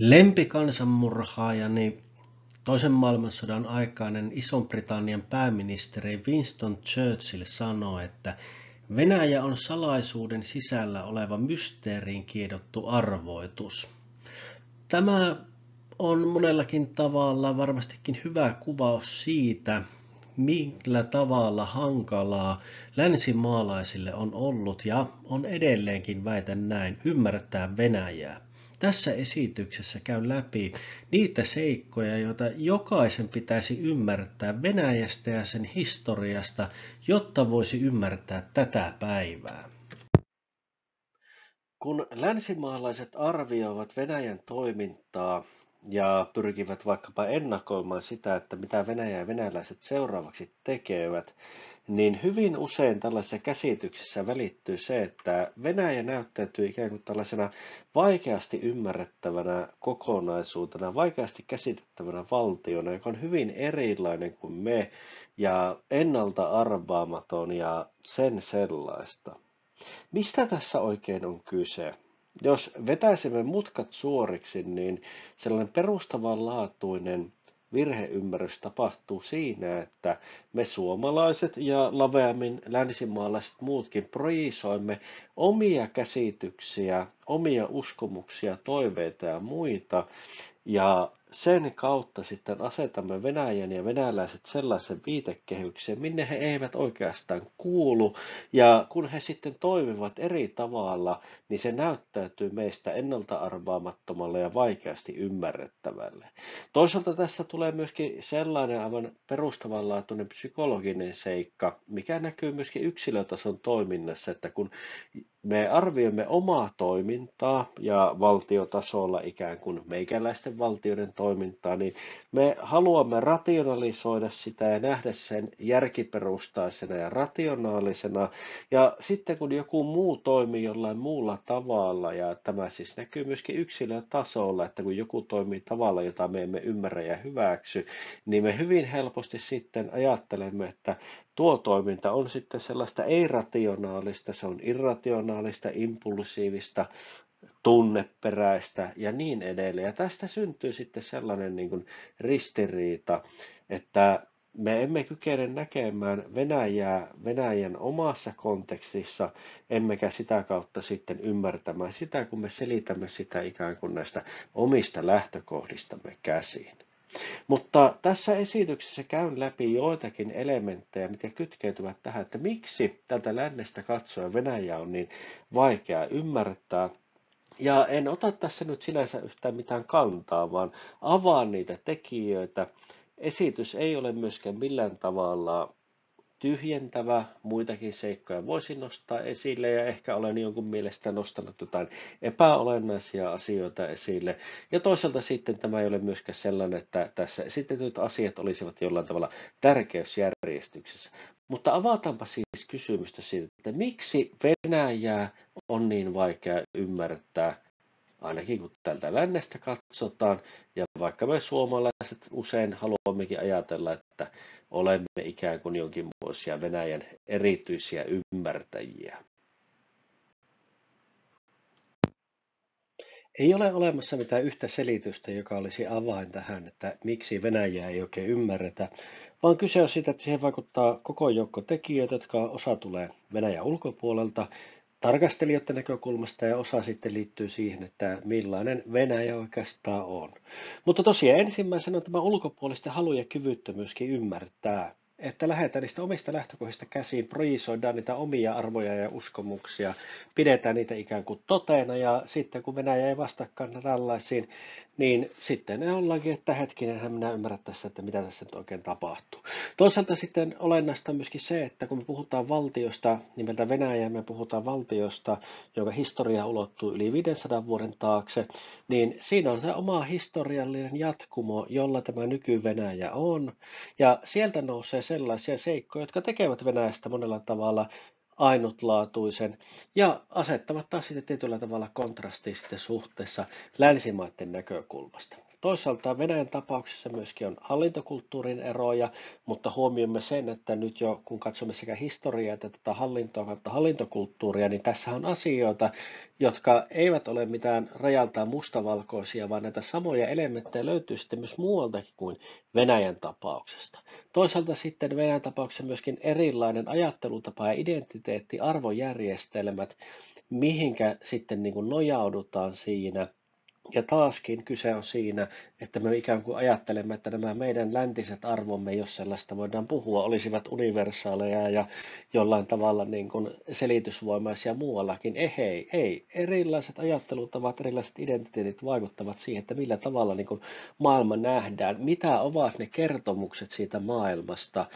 Lempikansanmurhaajani toisen maailmansodan aikainen Ison-Britannian pääministeri Winston Churchill sanoi, että Venäjä on salaisuuden sisällä oleva mysteeriin kiedottu arvoitus. Tämä on monellakin tavalla varmastikin hyvä kuvaus siitä, millä tavalla hankalaa länsimaalaisille on ollut ja on edelleenkin, väitän näin, ymmärtää Venäjää. Tässä esityksessä käyn läpi niitä seikkoja, joita jokaisen pitäisi ymmärtää Venäjästä ja sen historiasta, jotta voisi ymmärtää tätä päivää. Kun länsimaalaiset arvioivat Venäjän toimintaa ja pyrkivät vaikkapa ennakoimaan sitä, että mitä Venäjä ja venäläiset seuraavaksi tekevät, niin hyvin usein tällaisessa käsityksessä välittyy se, että Venäjä näyttäytyy ikään kuin tällaisena vaikeasti ymmärrettävänä kokonaisuutena, vaikeasti käsitettävänä valtiona, joka on hyvin erilainen kuin me ja ennalta arvaamaton ja sen sellaista. Mistä tässä oikein on kyse? Jos vetäisimme mutkat suoriksi, niin sellainen perustavanlaatuinen virheymmärrys tapahtuu siinä, että me suomalaiset ja laveammin länsimaalaiset muutkin projisoimme omia käsityksiä, omia uskomuksia, toiveita ja muita, ja sen kautta sitten asetamme Venäjän ja venäläiset sellaisen viitekehykseen, minne he eivät oikeastaan kuulu. Ja kun he sitten toimivat eri tavalla, niin se näyttäytyy meistä ennalta arvaamattomalle ja vaikeasti ymmärrettävälle. Toisaalta tässä tulee myöskin sellainen aivan perustavanlaatuinen psykologinen seikka, mikä näkyy myöskin yksilötason toiminnassa, että kun me arvioimme omaa toimintaa ja valtiotasolla ikään kuin meikäläisten valtioiden toimintaa, niin me haluamme rationalisoida sitä ja nähdä sen järkiperustaisena ja rationaalisena. Ja sitten kun joku muu toimii jollain muulla tavalla, ja tämä siis näkyy myöskin yksilötasolla, että kun joku toimii tavalla, jota me emme ymmärrä ja hyväksy, niin me hyvin helposti sitten ajattelemme, että tuo toiminta on sitten sellaista ei-rationaalista, se on irrationaalista, impulsiivista, tunneperäistä ja niin edelleen. Ja tästä syntyy sitten sellainen niin kuin ristiriita, että me emme kykene näkemään Venäjää Venäjän omassa kontekstissa, emmekä sitä kautta sitten ymmärtämään sitä, kun me selitämme sitä ikään kuin näistä omista lähtökohdistamme käsin. Mutta tässä esityksessä käyn läpi joitakin elementtejä, mitkä kytkeytyvät tähän, että miksi tältä lännestä katsoen Venäjä on niin vaikea ymmärtää. Ja en ota tässä nyt sinänsä yhtään mitään kantaa, vaan avaan niitä tekijöitä. Esitys ei ole myöskään millään tavalla tyhjentävä, muitakin seikkoja voisin nostaa esille ja ehkä olen jonkun mielestä nostanut jotain epäolennaisia asioita esille. Ja toisaalta sitten tämä ei ole myöskään sellainen, että tässä esitetyt asiat olisivat jollain tavalla tärkeysjärjestyksessä. Mutta avataanpa siis kysymystä siitä, että miksi Venäjää on niin vaikea ymmärtää, ainakin kun tältä lännestä katsotaan, ja vaikka me suomalaiset usein haluammekin ajatella, että olemme ikään kuin jonkinmoisia Venäjän erityisiä ymmärtäjiä. Ei ole olemassa mitään yhtä selitystä, joka olisi avain tähän, että miksi Venäjää ei oikein ymmärretä, vaan kyse on siitä, että siihen vaikuttaa koko joukko tekijöitä, jotka osa tulee Venäjän ulkopuolelta, tarkastelijoiden näkökulmasta ja osa sitten liittyy siihen, että millainen Venäjä oikeastaan on. Mutta tosiaan ensimmäisenä on tämä ulkopuolisten halu ja kyvyttömyyskin ymmärtää, että lähdetään niistä omista lähtökohdista käsiin, projisoidaan niitä omia arvoja ja uskomuksia, pidetään niitä ikään kuin toteena ja sitten kun Venäjä ei vastaakaan tällaisiin, niin sitten ne ollaankin, että hetkinenhän minä ymmärrän tässä, että mitä tässä nyt oikein tapahtuu. Toisaalta sitten olennaista on myöskin se, että kun me puhutaan valtiosta nimeltä Venäjä, me puhutaan valtiosta, jonka historia ulottuu yli 500 vuoden taakse, niin siinä on se oma historiallinen jatkumo, jolla tämä nyky-Venäjä on. Ja sieltä nousee sellaisia seikkoja, jotka tekevät Venäjästä monella tavalla ainutlaatuisen ja asettavat taas sitten tietyllä tavalla kontrastiin sitten suhteessa länsimaiden näkökulmasta. Toisaalta Venäjän tapauksessa myöskin on hallintokulttuurin eroja, mutta huomioimme sen, että nyt jo kun katsomme sekä historiaa että tätä hallintoa kautta hallintokulttuuria, niin tässä on asioita, jotka eivät ole mitään rajaltaan mustavalkoisia, vaan näitä samoja elementtejä löytyy sitten myös muualtakin kuin Venäjän tapauksesta. Toisaalta sitten Venäjän tapauksessa myöskin erilainen ajattelutapa ja identiteetti, arvojärjestelmät, mihinkä sitten niin kuin nojaudutaan siinä. Ja taaskin kyse on siinä, että me ikään kuin ajattelemme, että nämä meidän läntiset arvomme, jos sellaista voidaan puhua, olisivat universaaleja ja jollain tavalla niin kuin selitysvoimaisia muuallakin. Ei. Erilaiset ajattelutavat, erilaiset identiteetit vaikuttavat siihen, että millä tavalla niin kuin maailma nähdään, mitä ovat ne kertomukset siitä maailmasta.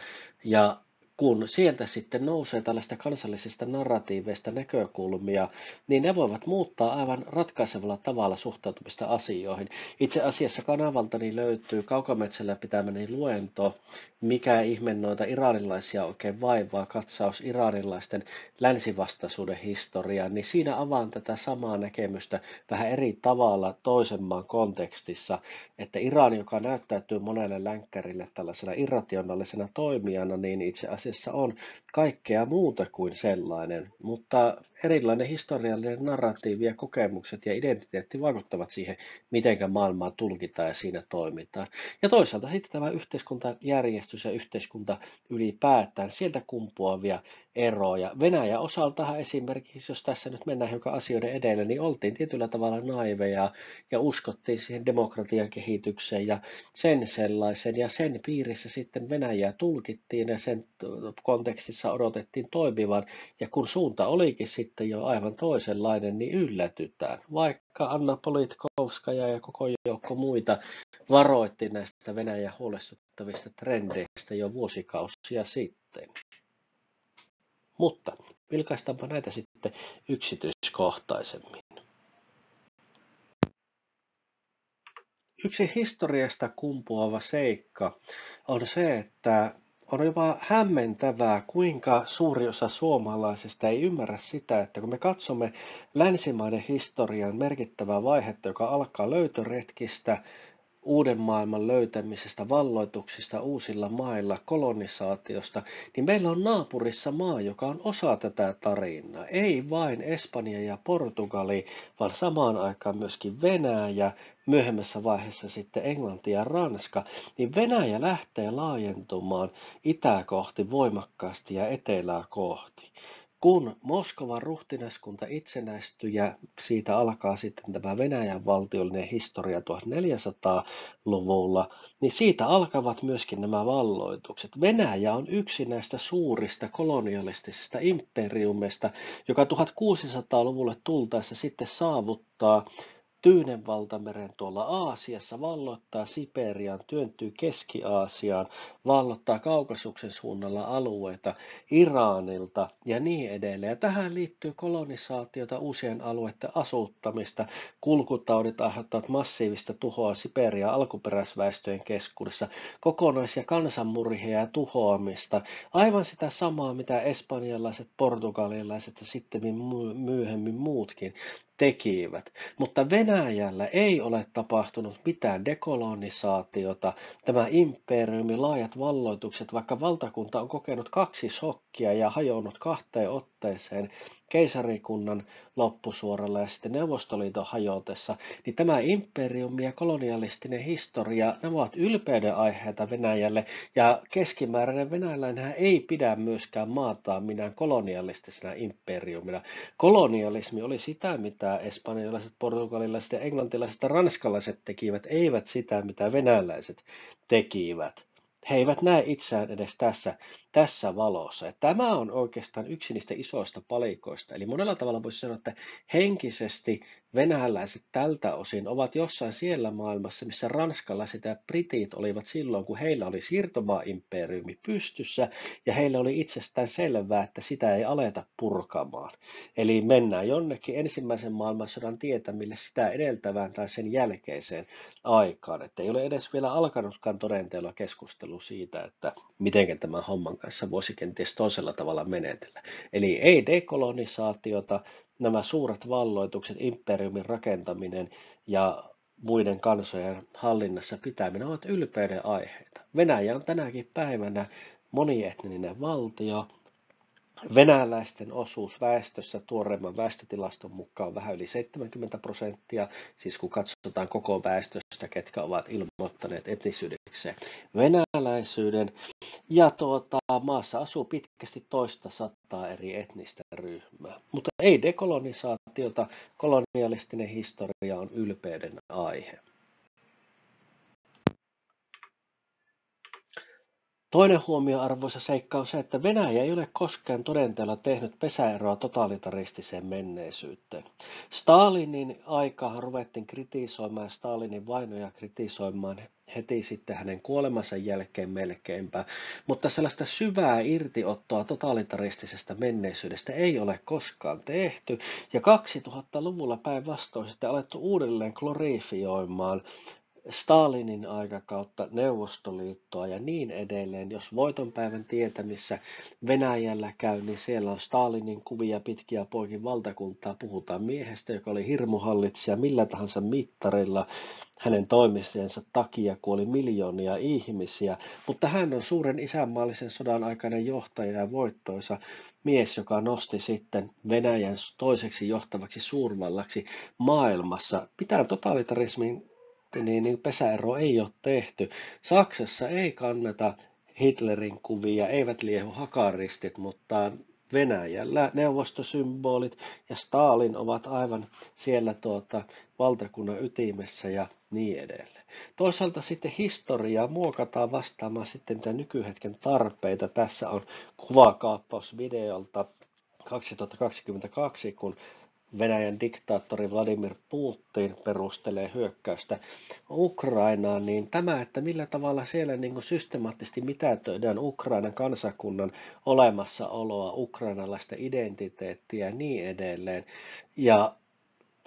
Ja kun sieltä sitten nousee tällaista kansallisista narratiiveista näkökulmia, niin ne voivat muuttaa aivan ratkaisevalla tavalla suhtautumista asioihin. Itse asiassa kanavaltani löytyy Kaukometsällä pitämäni luento, mikä ihme noita iranilaisia oikein vaivaa, katsaus iranilaisten länsivastaisuuden historiaan, niin siinä avaan tätä samaa näkemystä vähän eri tavalla toisen maan kontekstissa, että Iran, joka näyttäytyy monelle länkkärille tällaisena irrationaalisena toimijana, niin itse asiassa on kaikkea muuta kuin sellainen, mutta erilainen historiallinen narratiivi ja kokemukset ja identiteetti vaikuttavat siihen, miten maailmaa tulkitaan ja siinä toimitaan. Ja toisaalta sitten tämä yhteiskuntajärjestys ja yhteiskunta ylipäätään, sieltä kumpuavia eroja. Venäjän osaltahan esimerkiksi, jos tässä nyt mennään hiukan asioiden edelle, niin oltiin tietyllä tavalla naiveja ja uskottiin siihen demokratian kehitykseen ja sen sellaisen, ja sen piirissä sitten Venäjää tulkittiin ja sen kontekstissa odotettiin toimivan, ja kun suunta olikin sitten jo aivan toisenlainen, niin yllätytään. Vaikka Anna Politkovskaja ja koko joukko muita varoitti näistä Venäjän huolestuttavista trendeistä jo vuosikausia sitten. Mutta vilkaistaanpa näitä sitten yksityiskohtaisemmin. Yksi historiasta kumpuava seikka on se, että on jopa hämmentävää, kuinka suuri osa suomalaisista ei ymmärrä sitä, että kun me katsomme länsimaiden historian merkittävää vaihetta, joka alkaa löytöretkistä, uuden maailman löytämisestä, valloituksista uusilla mailla, kolonisaatiosta, niin meillä on naapurissa maa, joka on osa tätä tarinaa. Ei vain Espanja ja Portugali, vaan samaan aikaan myöskin Venäjä, myöhemmässä vaiheessa sitten Englanti ja Ranska, niin Venäjä lähtee laajentumaan itää kohti voimakkaasti ja etelää kohti. Kun Moskovan ruhtinaskunta itsenäistyi ja siitä alkaa sitten tämä Venäjän valtiollinen historia 1400-luvulla, niin siitä alkavat myöskin nämä valloitukset. Venäjä on yksi näistä suurista kolonialistisista imperiumeista, joka 1600-luvulle tultaessa sitten saavuttaa Tyynen valtameren tuolla Aasiassa, valloittaa Siperian, työntyy Keski-Aasiaan, vallottaa Kaukasuksen suunnalla alueita Iranilta ja niin edelleen. Ja tähän liittyy kolonisaatiota, uusien alueiden asuttamista, kulkutaudit aiheuttavat massiivista tuhoa Siperian alkuperäisväestöjen keskuudessa, kokonaisia kansanmurhia ja tuhoamista, aivan sitä samaa, mitä espanjalaiset, portugalilaiset ja sitten myöhemmin muutkin tekivät. Mutta Venäjällä ei ole tapahtunut mitään dekolonisaatiota, tämä imperiumi, laajat valloitukset, vaikka valtakunta on kokenut 2 shokkia ja hajonnut 2 otteeseen keisarikunnan loppusuoralla ja sitten Neuvostoliiton hajotessa, niin tämä imperiumi ja kolonialistinen historia, nämä ovat ylpeyden aiheita Venäjälle, ja keskimääräinen venäläinen ei pidä myöskään maataan minään kolonialistisena imperiumina. Kolonialismi oli sitä, mitä espanjalaiset, portugalilaiset ja englantilaiset ja ranskalaiset tekivät, eivät sitä, mitä venäläiset tekivät. He eivät näe itseään edes tässä valossa. Ja tämä on oikeastaan yksi niistä isoista palikoista. Eli monella tavalla voisi sanoa, että henkisesti venäläiset tältä osin ovat jossain siellä maailmassa, missä ranskalaiset ja britit olivat silloin, kun heillä oli siirtomaa-imperiumi pystyssä, ja heillä oli itsestään selvää, että sitä ei aleta purkamaan. Eli mennään jonnekin ensimmäisen maailmansodan tietämille sitä edeltävään tai sen jälkeiseen aikaan. Että ei ole edes vielä alkanutkaan todenteella keskustelu siitä, että miten tämän homman kanssa voisi kenties toisella tavalla menetellä. Eli ei dekolonisaatiota, nämä suuret valloitukset, imperiumin rakentaminen ja muiden kansojen hallinnassa pitäminen ovat ylpeyden aiheita. Venäjä on tänäkin päivänä monietninen valtio. Venäläisten osuus väestössä tuoreimman väestötilaston mukaan vähän yli 70%, siis kun katsotaan koko väestöstä, ketkä ovat ilmoittaneet etnisyydekseen venäläisyyden. Ja maassa asuu pitkästi toista sataa eri etnistä ryhmää. Mutta ei dekolonisaatiota, kolonialistinen historia on ylpeyden aihe. Toinen huomioarvoisa seikka on se, että Venäjä ei ole koskaan todenteella tehnyt pesäeroa totalitaristiseen menneisyyteen. Stalinin aikaa ruvettiin kritisoimaan, Stalinin vainoja kritisoimaan heti sitten hänen kuolemansa jälkeen melkeinpä, mutta sellaista syvää irtiottoa totalitaristisesta menneisyydestä ei ole koskaan tehty, ja 2000-luvulla päinvastoin sitten alettu uudelleen glorifioimaan Stalinin aikakautta, Neuvostoliittoa ja niin edelleen. Jos voitonpäivän tietämissä Venäjällä käy, niin siellä on Stalinin kuvia pitkiä poikin valtakuntaa. Puhutaan miehestä, joka oli hirmuhallitsija millä tahansa mittarilla. Hänen toimisiensa takia kuoli miljoonia ihmisiä, mutta hän on suuren isänmaallisen sodan aikainen johtaja ja voittoisa mies, joka nosti sitten Venäjän toiseksi johtavaksi suurvallaksi maailmassa. Pitää totalitarismin niin pesäero ei ole tehty. Saksassa ei kannata Hitlerin kuvia, eivät liehu hakaristit, mutta Venäjällä neuvostosymbolit ja Stalin ovat aivan siellä valtakunnan ytimessä ja niin edelleen. Toisaalta sitten historiaa muokataan vastaamaan sitten tämän nykyhetken tarpeita. Tässä on kuvakaappaus videolta 2022, kun Venäjän diktaattori Vladimir Putin perustelee hyökkäystä Ukrainaan, niin tämä, että millä tavalla siellä niin kuin systemaattisesti mitätöidään Ukrainan kansakunnan olemassaoloa, ukrainalaista identiteettiä ja niin edelleen. Ja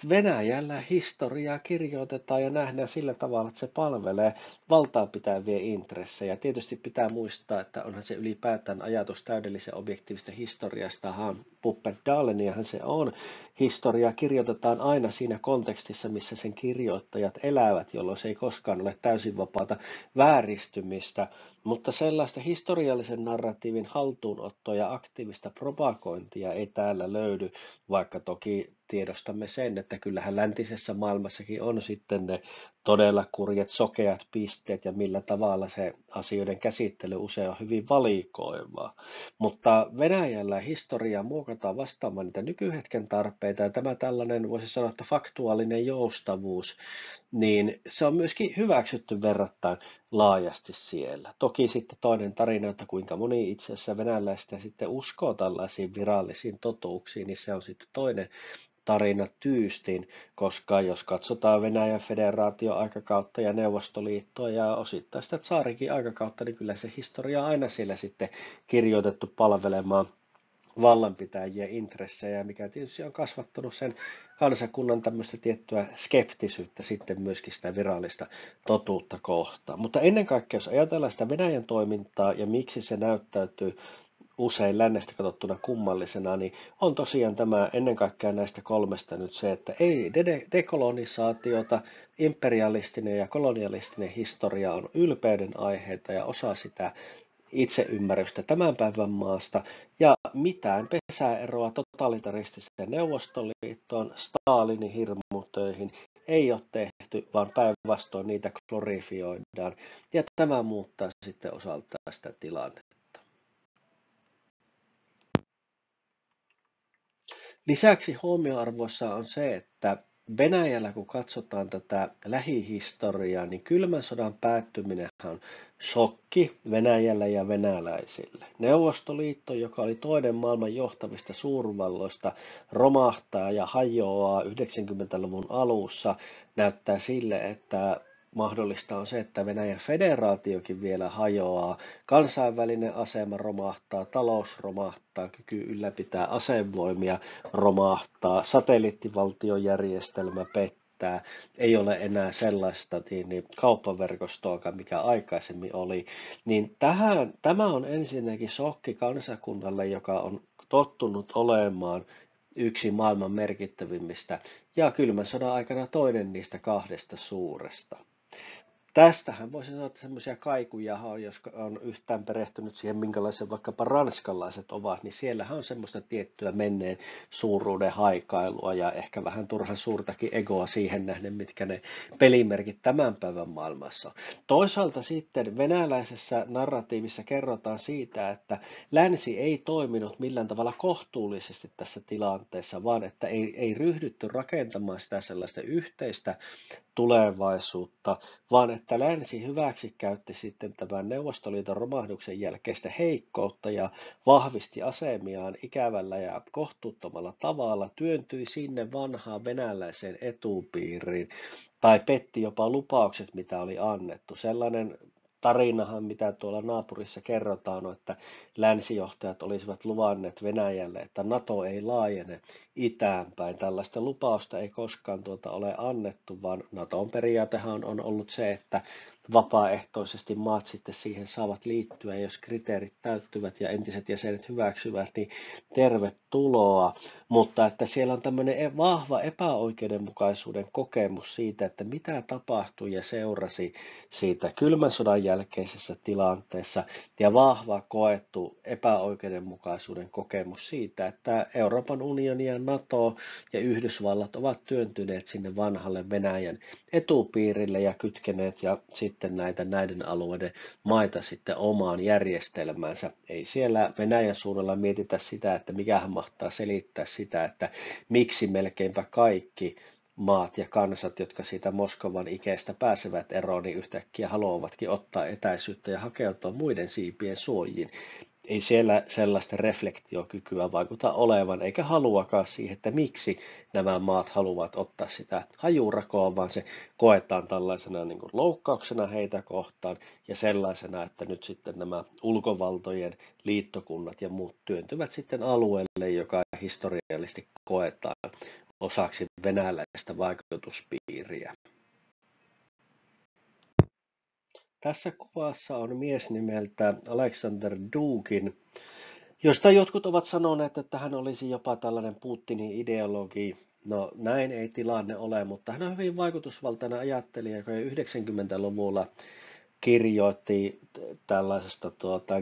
Venäjällä historiaa kirjoitetaan ja nähdään sillä tavalla, että se palvelee valtaapitävien intressejä. Tietysti pitää muistaa, että onhan se ylipäätään ajatus täydellisen objektiivista historiastahan Puppet-Daleniahan se on. Historiaa kirjoitetaan aina siinä kontekstissa, missä sen kirjoittajat elävät, jolloin se ei koskaan ole täysin vapaata vääristymistä. Mutta sellaista historiallisen narratiivin haltuunottoa ja aktiivista propagointia ei täällä löydy, vaikka toki tiedostamme sen, että kyllähän läntisessä maailmassakin on sitten ne todella kurjat sokeat pisteet ja millä tavalla se asioiden käsittely usein on hyvin valikoivaa. Mutta Venäjällä historiaa muokataan vastaamaan niitä nykyhetken tarpeita ja tämä tällainen, voisi sanoa, että faktuaalinen joustavuus, niin se on myöskin hyväksytty verrattain laajasti siellä. Toki sitten toinen tarina, että kuinka moni itse asiassa venäläistä sitten uskoo tällaisiin virallisiin totuuksiin, niin se on sitten toinen tarina tyystin, koska jos katsotaan Venäjän federaation aikakautta ja Neuvostoliittoa ja osittain sitä tsaarikin aikakautta, niin kyllä se historia on aina siellä sitten kirjoitettu palvelemaan vallanpitäjien intressejä, mikä tietysti on kasvattanut sen kansakunnan tämmöistä tiettyä skeptisyyttä sitten myöskin sitä virallista totuutta kohtaan. Mutta ennen kaikkea, jos ajatellaan sitä Venäjän toimintaa ja miksi se näyttäytyy usein lännestä katsottuna kummallisena, niin on tosiaan tämä ennen kaikkea näistä kolmesta nyt se, että ei dekolonisaatiota, imperialistinen ja kolonialistinen historia on ylpeyden aiheita ja osa sitä itseymmärrystä tämän päivän maasta, ja mitään pesäeroa totalitaristiseen Neuvostoliittoon, Stalinin hirmutöihin ei ole tehty, vaan päinvastoin niitä glorifioidaan, ja tämä muuttaa sitten osaltaan sitä tilannetta. Lisäksi huomioarvoissa on se, että Venäjällä kun katsotaan tätä lähihistoriaa, niin kylmän sodan päättyminen on shokki Venäjällä ja venäläisille. Neuvostoliitto, joka oli toinen maailman johtavista suurvalloista, romahtaa ja hajoaa 90-luvun alussa. Näyttää sille, että mahdollista on se, että Venäjän federaatiokin vielä hajoaa, kansainvälinen asema romahtaa, talous romahtaa, kyky ylläpitää asevoimia romahtaa, satelliittivaltiojärjestelmä pettää, ei ole enää sellaista kauppaverkostoa, mikä aikaisemmin oli. Niin tämä on ensinnäkin shokki kansakunnalle, joka on tottunut olemaan yksi maailman merkittävimmistä ja kylmän sodan aikana toinen niistä kahdesta suuresta. Tästähän voisi sanoa, että semmoisia kaikuja on, jos on yhtään perehtynyt siihen, minkälaisia vaikkapa ranskalaiset ovat, niin siellähän on semmoista tiettyä menneen suuruuden haikailua ja ehkä vähän turhan suurtakin egoa siihen nähden, mitkä ne pelimerkit tämän päivän maailmassa on. Toisaalta sitten venäläisessä narratiivissa kerrotaan siitä, että länsi ei toiminut millään tavalla kohtuullisesti tässä tilanteessa, vaan että ei ryhdytty rakentamaan sitä sellaista yhteistä tulevaisuutta, vaan että länsi hyväksikäytti sitten tämän Neuvostoliiton romahduksen jälkeistä heikkoutta ja vahvisti asemiaan ikävällä ja kohtuuttomalla tavalla, työntyi sinne vanhaan venäläiseen etupiiriin tai petti jopa lupaukset, mitä oli annettu. Sellainen tarinahan, mitä tuolla naapurissa kerrotaan, on, että länsijohtajat olisivat luvanneet Venäjälle, että NATO ei laajene itään päin. Tällaista lupausta ei koskaan ole annettu, vaan NATOn periaatehan on ollut se, että vapaaehtoisesti maat sitten siihen saavat liittyä, ja jos kriteerit täyttyvät ja entiset jäsenet hyväksyvät, niin tervetuloa. Mutta että siellä on tämmöinen vahva epäoikeudenmukaisuuden kokemus siitä, että mitä tapahtui ja seurasi siitä kylmän sodan jälkeisessä tilanteessa, ja vahva koettu epäoikeudenmukaisuuden kokemus siitä, että Euroopan unioni ja NATO ja Yhdysvallat ovat työntyneet sinne vanhalle Venäjän etupiirille ja kytkeneet ja sitten näiden alueiden maita sitten omaan järjestelmäänsä. Ei siellä Venäjän suunnalla mietitä sitä, että mikähän mahtaa selittää sitä, että miksi melkeinpä kaikki maat ja kansat, jotka siitä Moskovan ikeestä pääsevät eroon, niin yhtäkkiä haluavatkin ottaa etäisyyttä ja hakeutua muiden siipien suojiin. Ei siellä sellaista reflektiokykyä vaikuta olevan, eikä haluakaan siihen, että miksi nämä maat haluavat ottaa sitä hajurakoa, vaan se koetaan tällaisena niin kuin loukkauksena heitä kohtaan ja sellaisena, että nyt sitten nämä ulkovaltojen liittokunnat ja muut työntyvät sitten alueelle, joka historiallisesti koetaan osaksi venäläistä vaikutuspiiriä. Tässä kuvassa on mies nimeltä Alexander Dugin, josta jotkut ovat sanoneet, että hän olisi jopa tällainen Putinin ideologi. No näin ei tilanne ole, mutta hän on hyvin vaikutusvaltainen ajattelija, joka jo 90-luvulla kirjoitti tällaisesta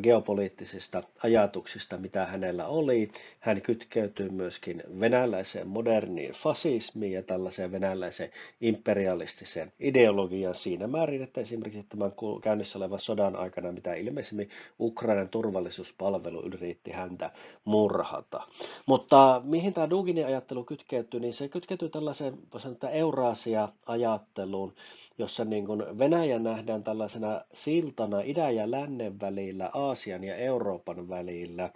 geopoliittisista ajatuksista, mitä hänellä oli. Hän kytkeytyy myöskin venäläiseen moderniin fasismiin ja tällaiseen venäläiseen imperialistiseen ideologiaan siinä määrin, että esimerkiksi tämän käynnissä olevan sodan aikana, mitä ilmeisemmin Ukrainan turvallisuuspalvelu yritti häntä murhata. Mutta mihin tämä Duginin ajattelu kytkeytyy, niin se kytkeytyy tällaiseen, voisi sanoa, Euraasia-ajatteluun, jossa niin kuin Venäjä nähdään tällaisena siltana idän ja lännen välillä, Aasian ja Euroopan välillä,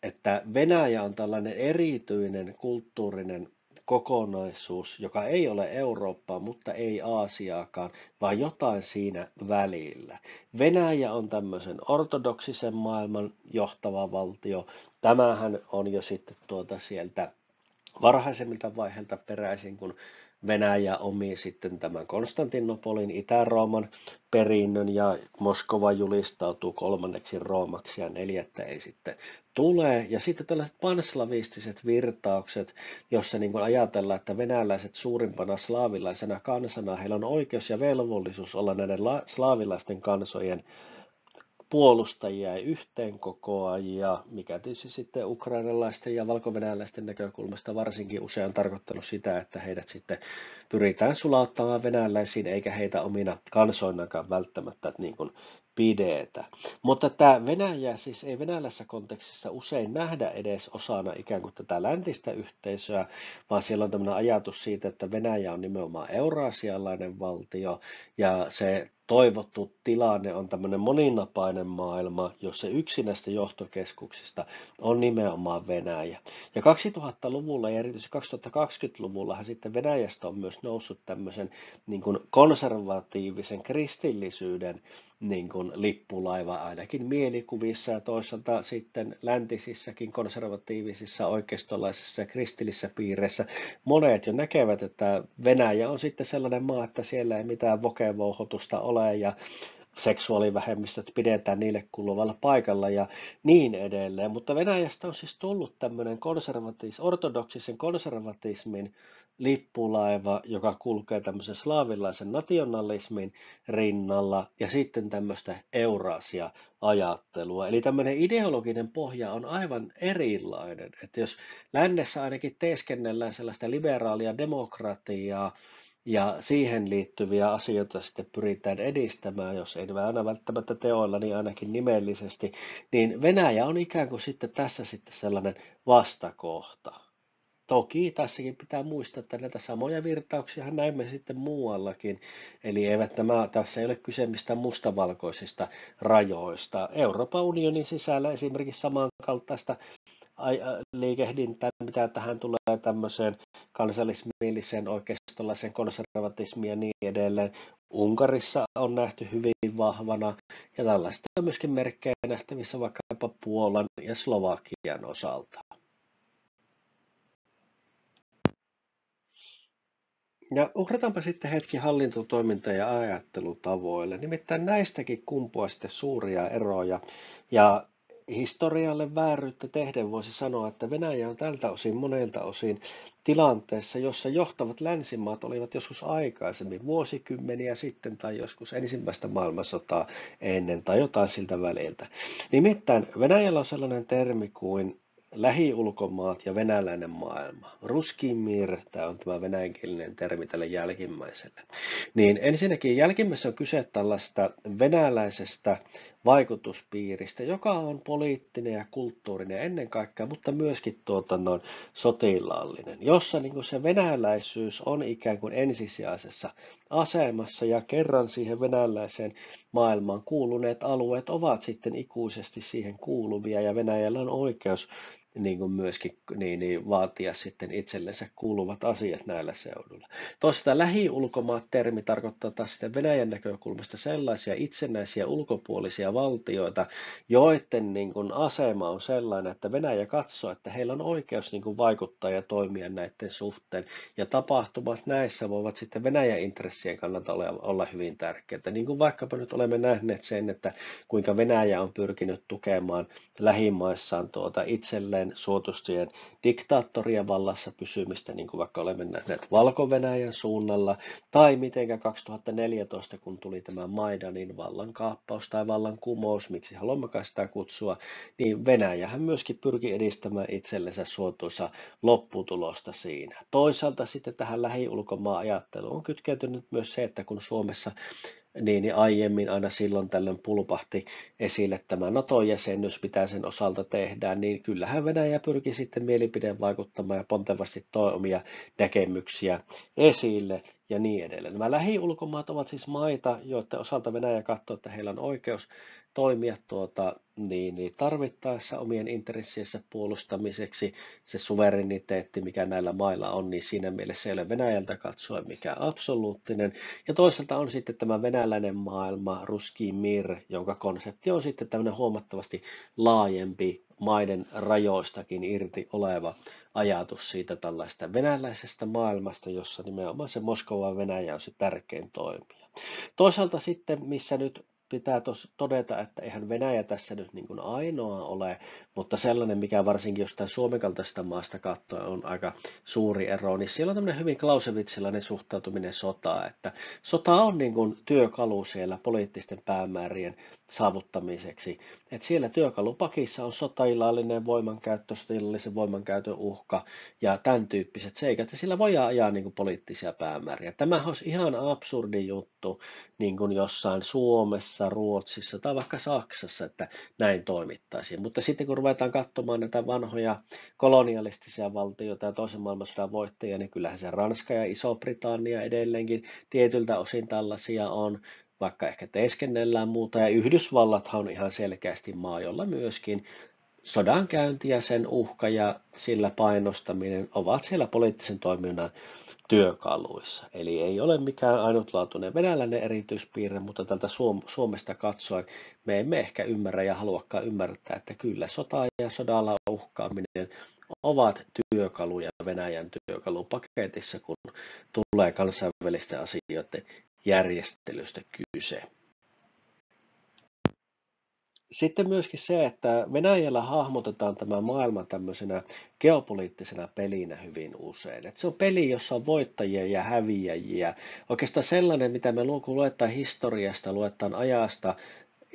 että Venäjä on tällainen erityinen kulttuurinen kokonaisuus, joka ei ole Eurooppaa, mutta ei Aasiaakaan, vaan jotain siinä välillä. Venäjä on tämmöisen ortodoksisen maailman johtava valtio. Tämähän on jo sitten sieltä varhaisemmilta vaiheilta peräisin, kun Venäjä omii sitten tämän Konstantinopolin Itä-Rooman perinnön ja Moskova julistautuu kolmanneksi Roomaksi ja neljättä ei sitten tule. Ja sitten tällaiset panslavistiset virtaukset, jossa niin kuin ajatellaan, että venäläiset suurimpana slaavilaisena kansana, heillä on oikeus ja velvollisuus olla näiden slaavilaisten kansojen puolustajia ja yhteenkokoajia, mikä tietysti sitten ukrainalaisten ja valkovenäläisten näkökulmasta varsinkin usein on tarkoittanut sitä, että heidät sitten pyritään sulauttamaan venäläisiin, eikä heitä omina kansoinakaan välttämättä niin kuin pidetä. Mutta tämä Venäjä siis ei venäläisessä kontekstissa usein nähdä edes osana ikään kuin tätä läntistä yhteisöä, vaan siellä on tämmöinen ajatus siitä, että Venäjä on nimenomaan euraasialainen valtio ja se toivottu tilanne on tämmöinen moninapainen maailma, jossa yksi näistä johtokeskuksista on nimenomaan Venäjä. Ja 2000-luvulla ja erityisesti 2020-luvullahan sitten Venäjästä on myös noussut tämmöisen niin kuin konservatiivisen kristillisyyden niin kuin lippulaiva ainakin mielikuvissa ja toisaalta sitten läntisissäkin konservatiivisissa, oikeistolaisissa ja kristillisissä piireissä monet jo näkevät, että Venäjä on sitten sellainen maa, että siellä ei mitään vokevouhotusta ole ja seksuaalivähemmistöt pidetään niille kuuluvalla paikalla ja niin edelleen. Mutta Venäjästä on siis tullut tämmöinen ortodoksisen konservatismin lippulaiva, joka kulkee tämmöisen slaavilaisen nationalismin rinnalla ja sitten tämmöistä Eurasia-ajattelua. Eli tämmöinen ideologinen pohja on aivan erilainen. Että jos lännessä ainakin teeskennellään sellaista liberaalia demokratiaa, ja siihen liittyviä asioita sitten pyritään edistämään, jos ei aina välttämättä teoilla, niin ainakin nimellisesti, niin Venäjä on ikään kuin sitten tässä sitten sellainen vastakohta. Toki tässäkin pitää muistaa, että näitä samoja virtauksia näemme sitten muuallakin, eli tässä ei ole kyse mistään mustavalkoisista rajoista. Euroopan unionin sisällä esimerkiksi samankaltaista liikehdintää, mitä tähän tulee tämmöiseen kansallismieliseen oikeistolaiseen konservatismiin ja niin edelleen. Unkarissa on nähty hyvin vahvana ja tällaista on myöskin merkkejä nähtävissä vaikkapa Puolan ja Slovakian osalta. Ja uhrataanpa sitten hetki hallintotoiminta- ja ajattelutavoille. Nimittäin näistäkin kumpuaa sitten suuria eroja. Ja historialle vääryyttä tehden voisi sanoa, että Venäjä on tältä osin monelta osin tilanteessa, jossa johtavat länsimaat olivat joskus aikaisemmin, vuosikymmeniä sitten tai joskus ensimmäistä maailmansotaa ennen tai jotain siltä väliltä. Nimittäin Venäjällä on sellainen termi kuin lähiulkomaat ja venäläinen maailma. Ruski mir, tämä on tämä venäjänkielinen termi tälle jälkimmäiselle. Niin ensinnäkin jälkimmäisessä on kyse tällaista venäläisestä vaikutuspiiristä, joka on poliittinen ja kulttuurinen ennen kaikkea, mutta myöskin sotilaallinen, jossa niin kuin se venäläisyys on ikään kuin ensisijaisessa asemassa ja kerran siihen venäläiseen maailmaan kuuluneet alueet ovat sitten ikuisesti siihen kuuluvia ja Venäjällä on oikeus niin kuin myöskin vaatia sitten itsellensä kuuluvat asiat näillä seuduilla. Toisaalta lähiulkomaat-termi tarkoittaa taas sitten Venäjän näkökulmasta sellaisia itsenäisiä ulkopuolisia valtioita, joiden niin kuin asema on sellainen, että Venäjä katsoo, että heillä on oikeus niin kuin vaikuttaa ja toimia näiden suhteen. Ja tapahtumat näissä voivat sitten Venäjän intressien kannalta olla hyvin tärkeitä. Niin kuin vaikkapa nyt olemme nähneet sen, että kuinka Venäjä on pyrkinyt tukemaan lähimaissaan itselleen suotuisten diktaattorien vallassa pysymistä, niin kuin vaikka olemme nähneet Valko-Venäjän suunnalla, tai mitenkä 2014, kun tuli tämä Maidanin vallankaappaus tai vallankumous, miksi haluammekaan sitä kutsua, niin Venäjähän myöskin pyrki edistämään itsellensä suotuisa lopputulosta siinä. Toisaalta sitten tähän lähiulkomaa-ajatteluun on kytkeytynyt myös se, että kun Suomessa niin aiemmin aina silloin tällöin pulpahti esille tämä NATO-jäsenyys, mitä sen osalta tehdään, niin kyllähän Venäjä pyrki sitten mielipideen vaikuttamaan ja pontevasti toi omia näkemyksiä esille ja niin edelleen. Nämä lähiulkomaat ovat siis maita, joiden osalta Venäjä katsoo, että heillä on oikeus toimia tarvittaessa omien intressiensä puolustamiseksi. Se suvereniteetti, mikä näillä mailla on, niin siinä mielessä ei ole Venäjältä katsoa mikään absoluuttinen. Ja toisaalta on sitten tämä venäläinen maailma, Ruski mir, jonka konsepti on sitten tämmöinen huomattavasti laajempi maiden rajoistakin irti oleva ajatus siitä tällaista venäläisestä maailmasta, jossa nimenomaan se Moskovan Venäjä on se tärkein toimija. Toisaalta sitten, missä nyt pitää todeta, että eihän Venäjä tässä nyt niin kuin ainoa ole, mutta sellainen, mikä varsinkin jostain Suomen kaltaista maasta katsoen on aika suuri ero, niin siellä on tämmöinen hyvin Clausewitsilainen suhtautuminen sotaan, että sota on niin kuin työkalu siellä poliittisten päämäärien saavuttamiseksi. Että siellä työkalupakissa on sotilaallinen voimankäyttö, sotilaallisen voimankäytön uhka ja tämän tyyppiset seikat, ja sillä voidaan ajaa niin kuin poliittisia päämääriä. Tämä olisi ihan absurdi juttu niin kuin jossain Suomessa, Ruotsissa tai vaikka Saksassa, että näin toimittaisiin. Mutta sitten kun ruvetaan katsomaan näitä vanhoja kolonialistisia valtioita ja toisen maailmansodan voittajia, niin kyllähän se Ranska ja Iso-Britannia edelleenkin tietyltä osin tällaisia on, vaikka ehkä teeskennellään muuta. Ja Yhdysvallathan on ihan selkeästi maa, jolla myöskin sodankäynti ja sen uhka ja sillä painostaminen ovat siellä poliittisen toiminnan työkaluissa. Eli ei ole mikään ainutlaatuinen venäläinen erityispiirre, mutta tältä Suomesta katsoen me emme ehkä ymmärrä ja haluakaan ymmärtää, että kyllä sota ja sodalla uhkaaminen ovat työkaluja Venäjän työkalupaketissa, kun tulee kansainvälisten asioiden järjestelystä kyse. Sitten myöskin se, että Venäjällä hahmotetaan tämä maailma tämmöisenä geopoliittisena pelinä hyvin usein. Et se on peli, jossa on voittajia ja häviäjiä. Oikeastaan sellainen, mitä me kun luetaan historiasta, luetaan ajasta,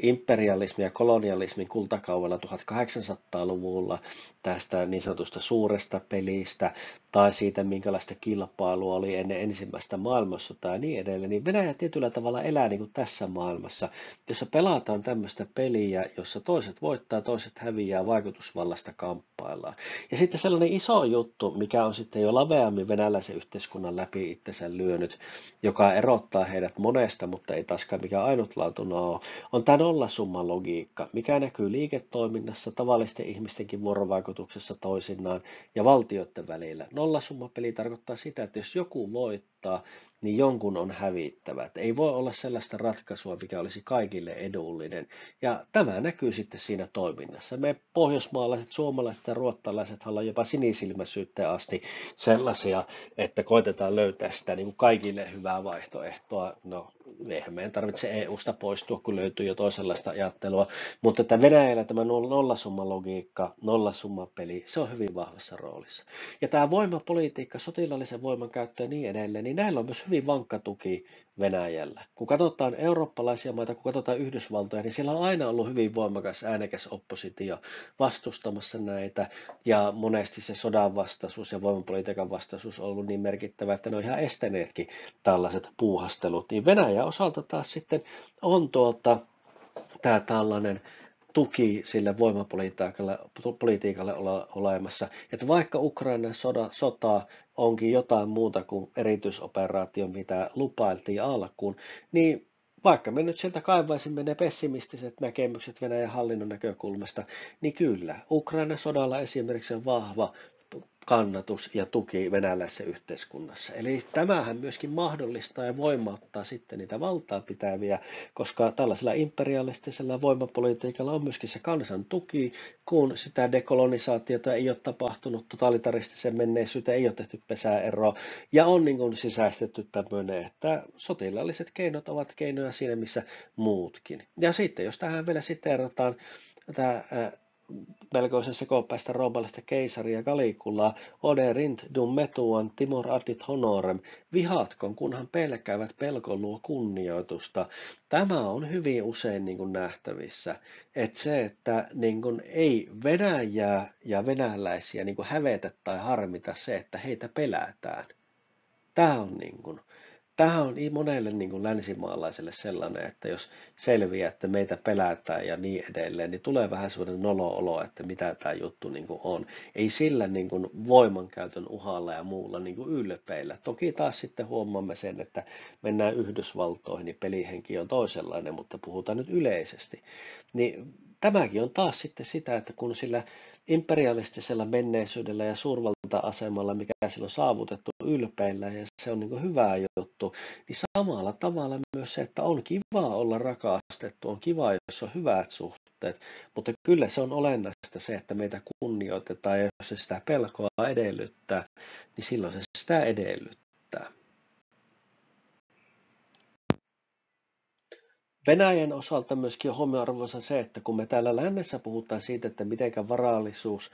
imperialismin ja kolonialismin kultakaudella 1800-luvulla tästä niin sanotusta suuresta pelistä tai siitä, minkälaista kilpailua oli ennen ensimmäistä maailmansotaa ja niin edelleen, niin Venäjä tietyllä tavalla elää niin kuin tässä maailmassa, jossa pelataan tämmöistä peliä, jossa toiset voittaa, toiset häviää, vaikutusvallasta kamppaillaan. Ja sitten sellainen iso juttu, mikä on sitten jo laveammin venäläisen yhteiskunnan läpi itsensä lyönyt, joka erottaa heidät monesta, mutta ei taaskaan mikä ainutlaatuinen ole, on tämä nollasumman logiikka, mikä näkyy liiketoiminnassa, tavallisten ihmistenkin vuorovaikutuksessa toisinaan ja valtioiden välillä. Nollasummapeli tarkoittaa sitä, että jos joku voittaa, niin jonkun on hävittävä. Että ei voi olla sellaista ratkaisua, mikä olisi kaikille edullinen. Ja tämä näkyy sitten siinä toiminnassa. Me pohjoismaalaiset, suomalaiset ja ruottalaiset ollaan jopa sinisilmäisyytteen asti sellaisia, että koitetaan löytää sitä niin kuin kaikille hyvää vaihtoehtoa. No, eihän meidän tarvitse EUsta poistua, kun löytyy jo toisenlaista ajattelua. Mutta että Venäjällä tämä nollasumma-logiikka, nollasummapeli, se on hyvin vahvassa roolissa. Ja tämä voimapolitiikka, sotilaallisen voiman käyttö ja niin edelleen, niin näillä on myös hyvin vankka tuki Venäjällä. Kun katsotaan eurooppalaisia maita, kun katsotaan Yhdysvaltoja, niin siellä on aina ollut hyvin voimakas äänekäs oppositio vastustamassa näitä, ja monesti se sodan vastaisuus ja voimapolitiikan vastaisuus on ollut niin merkittävä, että ne on ihan estäneetkin tällaiset puuhastelut. Niin Venäjän osalta taas sitten on tämä tällainen tuki sille voimapolitiikalle olla olemassa. Että vaikka Ukrainan sota onkin jotain muuta kuin erityisoperaatio, mitä lupailtiin alkuun, niin vaikka me nyt sieltä kaivaisimme ne pessimistiset näkemykset Venäjän hallinnon näkökulmasta, niin kyllä, Ukrainan sodalla esimerkiksi on vahva kannatus ja tuki venäläisessä yhteiskunnassa. Eli tämähän myöskin mahdollistaa ja voimauttaa sitten niitä valtaa pitäviä, koska tällaisella imperialistisella voimapolitiikalla on myöskin se kansan tuki, kun sitä dekolonisaatiota ei ole tapahtunut, totalitaristisen menneisyyteen ei ole tehty pesäeroa, ja on niin kuin sisäistetty tämmöinen, että sotilaalliset keinot ovat keinoja siinä, missä muutkin. Ja sitten, jos tähän vielä siteerataan tätä melkoisen sekopäistä roomalaista keisaria Caliculaa, oderint dum metuan timor addit honorem, vihatkon kunhan pelkäävät, pelko luo kunnioitusta. Tämä on hyvin usein niin kuin nähtävissä, että se, että niin kuin ei Venäjää ja venäläisiä niin kuin hävetä tai harmita se, että heitä pelätään. Tämä on niin kuin, Tämähän on monelle niin kuin länsimaalaiselle sellainen, että jos selviää, että meitä pelätään ja niin edelleen, niin tulee vähän sellainen nolo-olo, että mitä tämä juttu niin kuin on. Ei sillä niin kuin voimankäytön uhalla ja muulla niin kuin ylpeillä. Toki taas sitten huomaamme sen, että mennään Yhdysvaltoihin, niin pelihenki on toisenlainen, mutta puhutaan nyt yleisesti. Niin tämäkin on taas sitten sitä, että kun sillä imperialistisella menneisyydellä ja suurvalta-asemalla, mikä sillä on saavutettu ylpeillä ja se on niin kuin hyvä juttu, niin samalla tavalla myös se, että on kiva olla rakastettu, on kiva, jos on hyvät suhteet, mutta kyllä se on olennaista se, että meitä kunnioitetaan ja jos se sitä pelkoa edellyttää, niin silloin se sitä edellyttää. Venäjän osalta myöskin on huomioarvoisa se, että kun me täällä lännessä puhutaan siitä, että miten varallisuus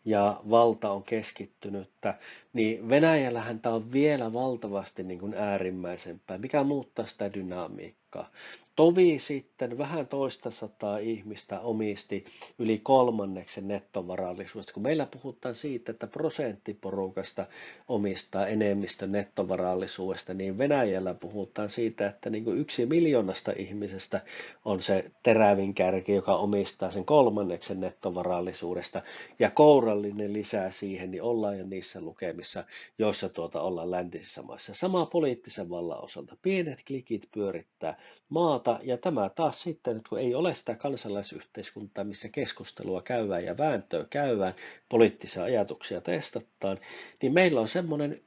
ja valta on keskittynyttä, niin Venäjällähän tämä on vielä valtavasti niin kuin äärimmäisempää, mikä muuttaa sitä dynamiikkaa. Tovi sitten vähän toista sataa ihmistä omisti yli kolmanneksen nettovarallisuudesta. Kun meillä puhutaan siitä, että prosenttiporukasta omistaa enemmistön nettovarallisuudesta, niin Venäjällä puhutaan siitä, että niin kuin 1 miljoonasta ihmisestä on se terävin kärki, joka omistaa sen kolmanneksen nettovarallisuudesta, ja kourallinen lisää siihen, niin ollaan jo niissä lukemissa, joissa ollaan läntisissä maissa. Sama poliittisen vallan osalta. Pienet klikit pyörittää maata, ja tämä taas sitten, että kun ei ole sitä kansalaisyhteiskuntaa, missä keskustelua käydään ja vääntöä käydään, poliittisia ajatuksia testataan, niin meillä on semmoinen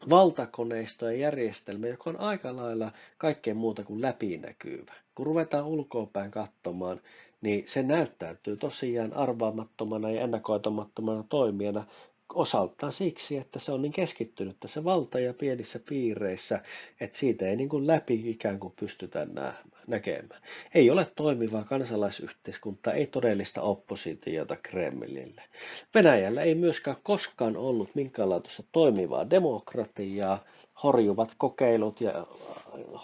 valtakoneisto ja järjestelmä, joka on aika lailla kaikkea muuta kuin läpinäkyvä. Kun ruvetaan ulkoapäin katsomaan, niin se näyttäytyy tosiaan arvaamattomana ja ennakoitamattomana toimijana osaltaan siksi, että se on niin keskittynyt se valta ja pienissä piireissä, että siitä ei niin kuin läpi ikään kuin pystytä näkemään. Ei ole toimivaa kansalaisyhteiskuntaa, ei todellista oppositiota Kremlille. Venäjällä ei myöskään koskaan ollut minkäänlaatuista toimivaa demokratiaa, horjuvat kokeilut ja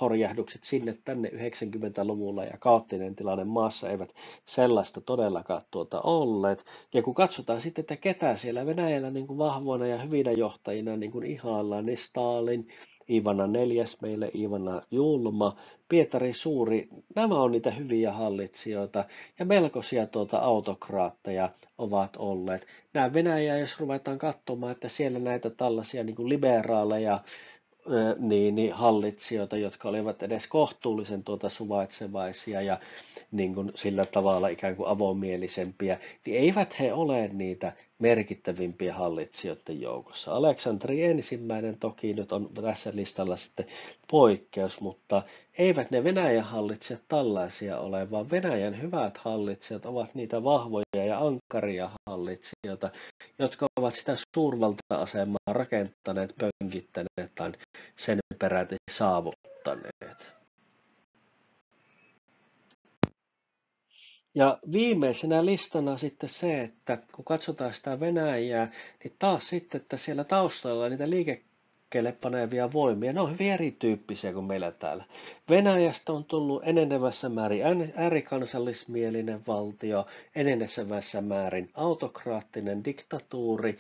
horjahdukset sinne tänne 90-luvulla ja kaoottinen tilanne maassa eivät sellaista todellakaan olleet. Ja kun katsotaan sitten, että ketä siellä Venäjällä niin kuin vahvoina ja hyvinä johtajina niin kuin ihaillaan, niin Stalin, Ivana neljäs meille, Ivana Julma, Pietari Suuri, nämä on niitä hyviä hallitsijoita ja melkoisia autokraatteja ovat olleet. Nämä Venäjä, jos ruvetaan katsomaan, että siellä näitä tällaisia niin kuin liberaaleja niin hallitsijoita, jotka olivat edes kohtuullisen suvaitsevaisia ja niin kuin sillä tavalla ikään kuin avomielisempiä, niin eivät he ole niitä merkittävimpiä hallitsijoiden joukossa. Aleksanteri ensimmäinen toki nyt on tässä listalla sitten poikkeus, mutta eivät ne Venäjän hallitsijat tällaisia ole, vaan Venäjän hyvät hallitsijat ovat niitä vahvoja ja ankaria hallitsijoita, jotka ovat sitä suurvalta-asemaa rakentaneet, pönkittäneet tai sen peräti saavuttaneet. Ja viimeisenä listana sitten se, että kun katsotaan sitä Venäjää, niin taas sitten, että siellä taustalla on niitä liikkeelle panevia voimia, ne on hyvin erityyppisiä kuin meillä täällä. Venäjästä on tullut enenevässä määrin äärikansallismielinen valtio, enenevässä määrin autokraattinen diktatuuri,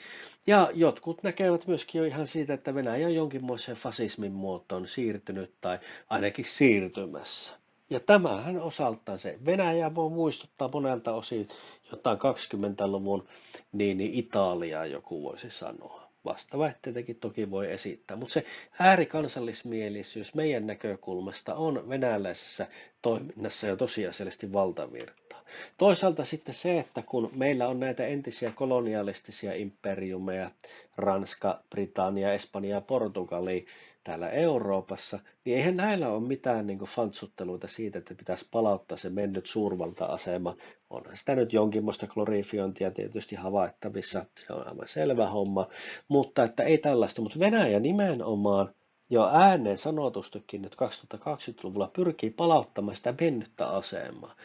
ja jotkut näkevät myöskin jo ihan siitä, että Venäjä on jonkinmoisen fasismin muotoon siirtynyt tai ainakin siirtymässä. Ja tämähän osaltaan se. Venäjä voi muistuttaa monelta osin jotain 20-luvun niin Italiaa joku voisi sanoa. Vastaava tietenkin toki voi esittää, mutta se äärikansallismielisyys meidän näkökulmasta on venäläisessä toiminnassa jo tosiasiallisesti valtavirtaa. Toisaalta sitten se, että kun meillä on näitä entisiä kolonialistisia imperiumeja, Ranska, Britannia, Espanja ja Portugali, täällä Euroopassa, niin eihän näillä ole mitään niin kuin fantsutteluita siitä, että pitäisi palauttaa se mennyt suurvalta-asema. Onhan sitä nyt jonkinlaista glorifiointia tietysti havaittavissa, se on aivan selvä homma, mutta että ei tällaista. Mutta Venäjä nimenomaan jo ääneen sanotustikin nyt 2020-luvulla pyrkii palauttamaan sitä mennyttä asemaa.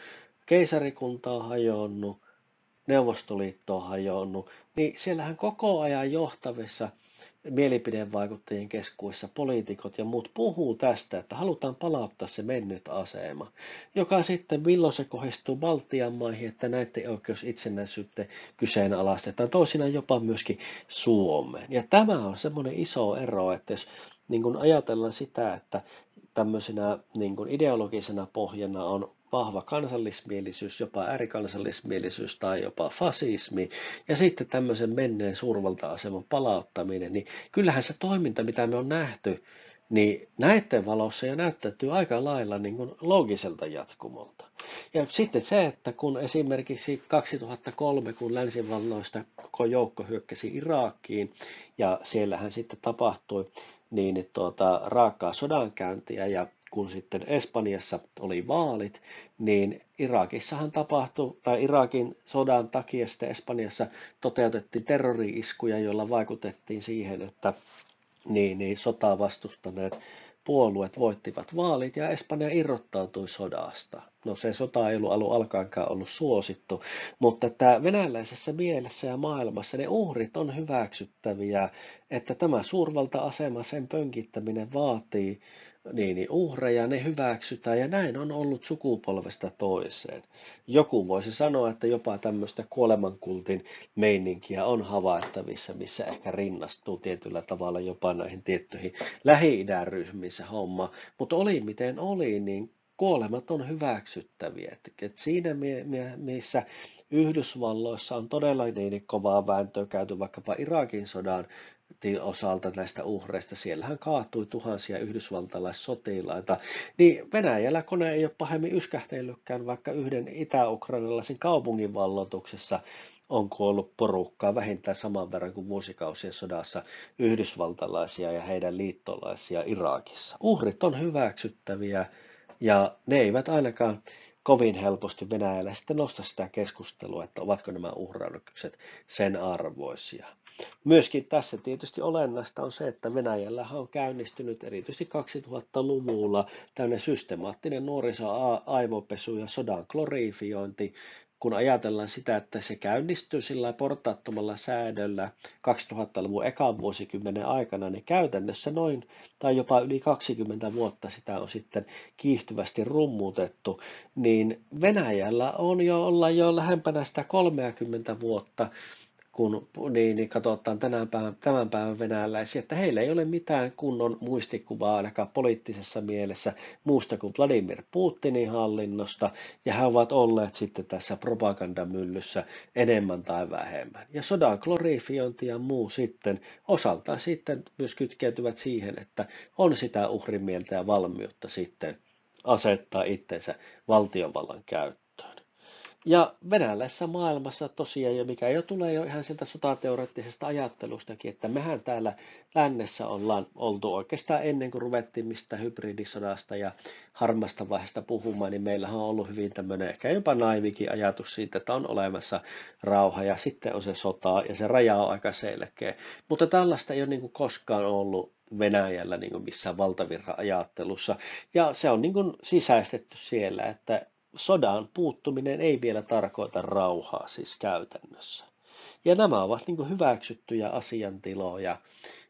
Keisarikunta on hajonnut, Neuvostoliitto on hajonnut, niin siellähän koko ajan johtavissa mielipidevaikuttajien keskuudessa poliitikot ja muut puhuu tästä, että halutaan palauttaa se mennyt asema, joka sitten milloin se kohdistuu Baltian maihin, että näiden oikeus itsenäisyyttä kyseenalaistetaan, toisinaan jopa myöskin Suomeen. Ja tämä on semmoinen iso ero, että jos niin kun ajatellaan sitä, että tämmöisenä niin kun ideologisena pohjana on vahva kansallismielisyys, jopa äärikansallismielisyys tai jopa fasismi, ja sitten tämmöisen menneen suurvalta-aseman palauttaminen, niin kyllähän se toiminta, mitä me on nähty, niin näiden valossa jo näyttäytyy aika lailla niin kuin loogiselta jatkumolta. Ja sitten se, että kun esimerkiksi 2003, kun länsivalloista koko joukko hyökkäsi Irakiin, ja siellähän sitten tapahtui niin raakaa sodankäyntiä, ja kun sitten Espanjassa oli vaalit, niin Irakissahan tapahtui, tai Irakin sodan takia sitten Espanjassa toteutettiin terrori-iskuja, joilla vaikutettiin siihen, että niin sotaa vastustaneet puolueet voittivat vaalit ja Espanja irrottautui sodasta. No se sota ei ollut alun alkaenkaan ollut suosittu, mutta tämä venäläisessä mielessä ja maailmassa ne uhrit on hyväksyttäviä, että tämä suurvalta-asema, sen pönkittäminen vaatii niin uhreja, ne hyväksytään ja näin on ollut sukupolvesta toiseen. Joku voisi sanoa, että jopa tämmöistä kuolemankultin meininkiä on havaittavissa, missä ehkä rinnastuu tietyllä tavalla jopa näihin tiettyihin Lähi-idän ryhmiin se homma, mutta oli miten oli, niin kuolemat on hyväksyttäviä. Et siinä missä Yhdysvalloissa on todella niin kovaa vääntöä käyty vaikkapa Irakin sodan osalta näistä uhreista. Siellähän kaatui tuhansia yhdysvaltalaissotilaita. Niin Venäjällä kone ei ole pahemmin yskähtellytkään, vaikka yhden itä-ukrainalaisen kaupungin valloituksessa on kuollut porukkaa vähintään saman verran kuin vuosikausien sodassa yhdysvaltalaisia ja heidän liittolaisia Irakissa. Uhrit on hyväksyttäviä ja ne eivät ainakaan kovin helposti Venäjällä sitten nosta sitä keskustelua, että ovatko nämä uhraukset sen arvoisia. Myöskin tässä tietysti olennaista on se, että Venäjällä on käynnistynyt erityisesti 2000-luvulla tämmöinen systemaattinen nuorisoaivopesu ja sodan glorifiointi, kun ajatellaan sitä, että se käynnistyy sillä portaattomalla säädöllä 2000-luvun ekan vuosikymmenen aikana, niin käytännössä noin tai jopa yli 20 vuotta sitä on sitten kiihtyvästi rummutettu, niin Venäjällä on ollaan jo lähempänä sitä 30 vuotta, kun niin katsotaan tämän päivän venäläisiä, että heillä ei ole mitään kunnon muistikuvaa ainakaan poliittisessa mielessä muusta kuin Vladimir Putinin hallinnosta, ja he ovat olleet sitten tässä propagandamyllyssä enemmän tai vähemmän. Ja sodan glorifiointi ja muu sitten osaltaan sitten myös kytkeytyvät siihen, että on sitä uhrimieltä ja valmiutta sitten asettaa itsensä valtiovallan käyttöön. Ja venäläisessä maailmassa tosiaan, ja mikä jo tulee jo ihan sieltä sotateoreettisesta ajattelustakin, että mehän täällä lännessä ollaan oltu oikeastaan ennen kuin ruvettiin mistä hybridisodasta ja harmasta vaiheesta puhumaan, niin meillähän on ollut hyvin tämmöinen ehkä jopa naivikin ajatus siitä, että on olemassa rauha ja sitten on se sota ja se raja on aika selkeä. Mutta tällaista ei ole niin kuin koskaan ollut Venäjällä niin kuin missään valtavirra-ajattelussa. Ja se on niin kuin sisäistetty siellä, että sodan puuttuminen ei vielä tarkoita rauhaa siis käytännössä. Ja nämä ovat niin kuin hyväksyttyjä asiantiloja.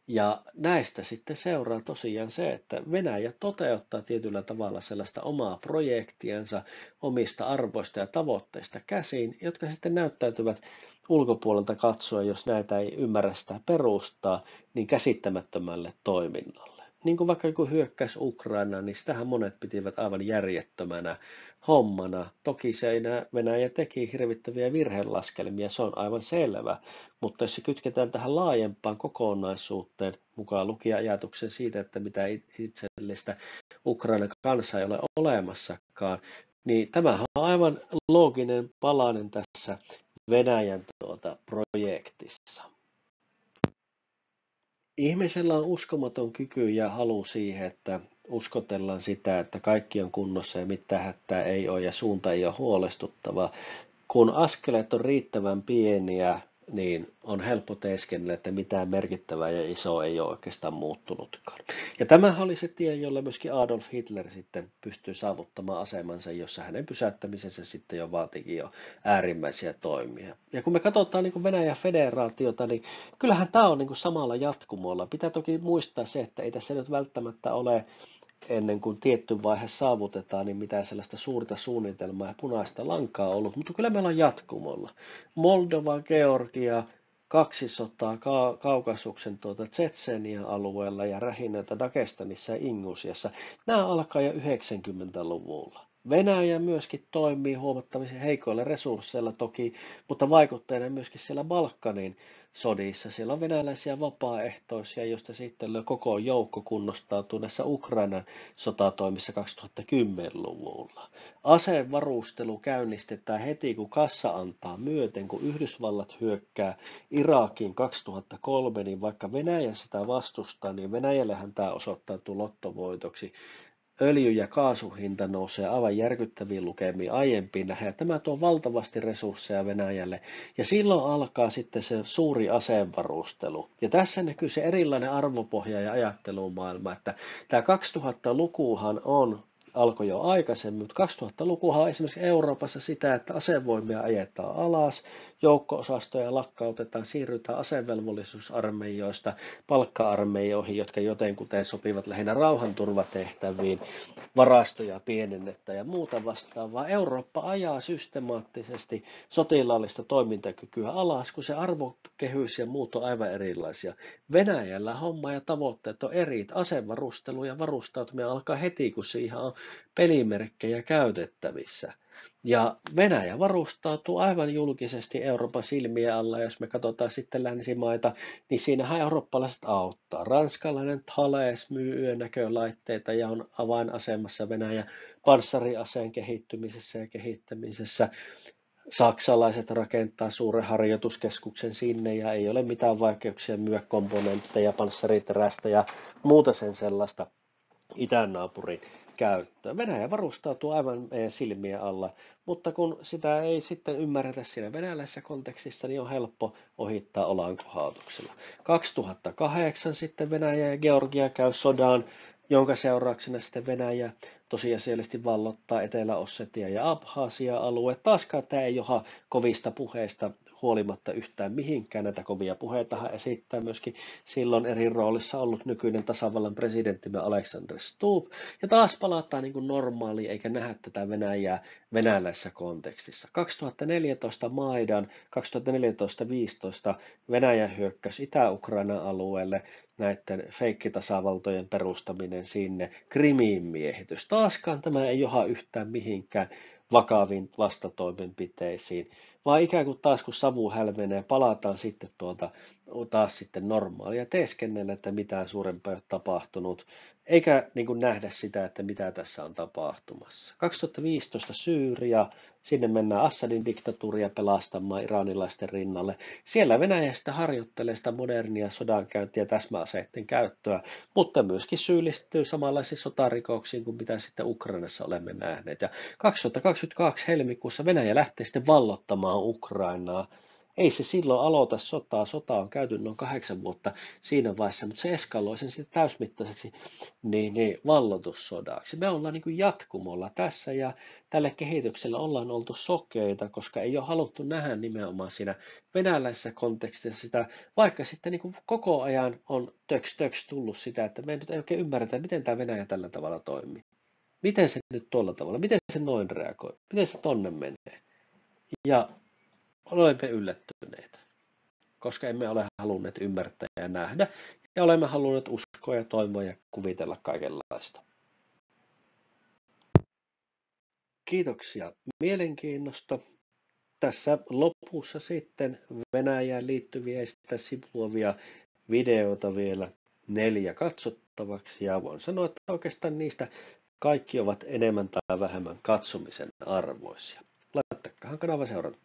Ja näistä sitten seuraa tosiaan se, että Venäjä toteuttaa tietyllä tavalla sellaista omaa projektiansa omista arvoista ja tavoitteista käsin, jotka sitten näyttäytyvät ulkopuolelta katsoa, jos näitä ei ymmärrä sitä perustaa, niin käsittämättömälle toiminnalle. Niin kuin vaikka joku hyökkäys Ukrainaan, niin sitähän monet pitivät aivan järjettömänä hommana. Toki Venäjä teki hirvittäviä virhelaskelmia, se on aivan selvä, mutta jos se kytketään tähän laajempaan kokonaisuuteen, mukaan lukien ajatuksen siitä, että mitä itsellistä Ukrainan kansaa ei ole olemassakaan, niin tämähän on aivan looginen palanen tässä Venäjän projektissa. Ihmisellä on uskomaton kyky ja halu siihen, että uskotellaan sitä, että kaikki on kunnossa ja mitään hätää ei ole ja suunta ei ole huolestuttava. Kun askeleet on riittävän pieniä, niin on helppo teeskennellä, että mitään merkittävää ja isoa ei ole oikeastaan muuttunutkaan. Ja tämähän oli se tie, jolla myöskin Adolf Hitler sitten pystyi saavuttamaan asemansa, jossa hänen pysäyttämisensä sitten jo vaatikin jo äärimmäisiä toimia. Ja kun me katsotaan niin kuin Venäjän federaatiota, niin kyllähän tämä on niin kuin samalla jatkumolla. Pitää toki muistaa se, että ei tässä nyt välttämättä ole ennen kuin tietty vaihe saavutetaan, niin mitään sellaista suurta suunnitelmaa ja punaista lankaa ollut, mutta kyllä meillä on jatkumolla. Moldova, Georgia, kaksi sotaa Kaukasuksen Tsetsenian alueella ja rähinöitä Dagestanissa ja Ingusiassa. Nämä alkaa jo 90-luvulla. Venäjä myöskin toimii huomattavasti heikoilla resursseilla toki, mutta vaikutteena myöskin siellä Balkanin sodissa. Siellä on venäläisiä vapaaehtoisia, joista sitten koko joukko kunnostautuu näissä Ukrainan sotatoimissa 2010-luvulla. Asevarustelu käynnistetään heti, kun kassa antaa myöten, kun Yhdysvallat hyökkää Irakiin 2003, niin vaikka Venäjä sitä vastustaa, niin Venäjällähän tämä osoittautuu lottovoitoksi. Öljy- ja kaasuhinta nousee aivan järkyttäviin lukemiin aiempiin nähden, ja tämä tuo valtavasti resursseja Venäjälle, ja silloin alkaa sitten se suuri asevarustelu. Ja tässä näkyy se erilainen arvopohja ja ajattelumaailma, että tämä 2000-lukuhan alkoi jo aikaisemmin, mutta 2000-lukuhan on esimerkiksi Euroopassa sitä, että asevoimia ajetaan alas, joukko-osastoja lakkautetaan, siirrytään asevelvollisuusarmeijoista palkka-armeijoihin, jotka jotenkuten sopivat lähinnä rauhanturvatehtäviin, varastoja pienennetään ja muuta vastaavaa. Eurooppa ajaa systemaattisesti sotilaallista toimintakykyä alas, kun se arvokehys ja muut on aivan erilaisia. Venäjällä homma ja tavoitteet on eri. Asevarustelu ja varustautuminen alkaa heti, kun siihen on pelimerkkejä käytettävissä. Ja Venäjä varustautuu aivan julkisesti Euroopan silmien alla, jos me katsotaan sitten länsimaita, niin siinähän eurooppalaiset auttaa. Ranskalainen Thales myy yönäkölaitteita ja on avainasemassa Venäjän panssariaseen kehittymisessä ja kehittämisessä. Saksalaiset rakentaa suuren harjoituskeskuksen sinne ja ei ole mitään vaikeuksia myydä komponentteja, panssariterästä ja muuta sen sellaista itänaapurin käyttöön. Venäjä varustautuu aivan meidän silmien alla, mutta kun sitä ei sitten ymmärretä siinä venäläisessä kontekstissa, niin on helppo ohittaa olankohautuksella. 2008 sitten Venäjä ja Georgia käy sodan, jonka seurauksena sitten Venäjä tosiasiallisesti vallottaa Etelä-Ossetia ja Abhasia-alue. Taaskaan tämä ei joha kovista puheista huolimatta yhtään mihinkään. Näitä kovia puheitahan esittää myöskin silloin eri roolissa ollut nykyinen tasavallan presidenttimme Alexander Stubb. Ja taas palataan niin kuin normaaliin, eikä nähdä tätä Venäjää venäläisessä kontekstissa. 2014 Maidan, 2014-15 Venäjä hyökkäsi Itä-Ukrainan alueelle, näiden feikkitasavaltojen perustaminen sinne, Krimin miehitys. Taaskaan tämä ei joha yhtään mihinkään vakaviin vastatoimenpiteisiin, vaan ikään kuin taas kun savu hälvenee, palataan sitten taas sitten normaalia teeskennellä, että mitään suurempaa ei ole tapahtunut, eikä niin kuin nähdä sitä, että mitä tässä on tapahtumassa. 2015 Syyria, sinne mennään Assadin diktatuuria pelastamaan iranilaisten rinnalle. Siellä Venäjä sitä harjoittelee sitä modernia sodankäyntiä ja täsmäaseiden käyttöä, mutta myöskin syyllistyy samanlaisiin sotarikoksiin kuin mitä sitten Ukrainassa olemme nähneet. Ja 2022 helmikuussa Venäjä lähtee sitten vallottamaan Ukrainaa. Ei se silloin aloita sotaa. Sota on käyty noin 8 vuotta siinä vaiheessa, mutta se eskaloi sen sitten täysmittaiseksi vallotussodaksi. Me ollaan niin kuin jatkumolla tässä ja tälle kehitykselle ollaan oltu sokeita, koska ei ole haluttu nähdä nimenomaan siinä venäläisessä kontekstissa sitä, vaikka sitten niin kuin koko ajan on töks tullut sitä, että me ei nyt oikein ymmärretä, miten tämä Venäjä tällä tavalla toimii. Miten se nyt tuolla tavalla, miten se noin reagoi, miten se tonne menee. Ja olemme yllättyneitä, koska emme ole halunneet ymmärtää ja nähdä, ja olemme halunneet uskoa ja toivoa ja kuvitella kaikenlaista. Kiitoksia mielenkiinnosta. Tässä lopussa sitten Venäjään liittyviä ja sivuavia videoita vielä 4 katsottavaksi, ja voin sanoa, että oikeastaan niistä kaikki ovat enemmän tai vähemmän katsomisen arvoisia. Laittakaa kanava seurata.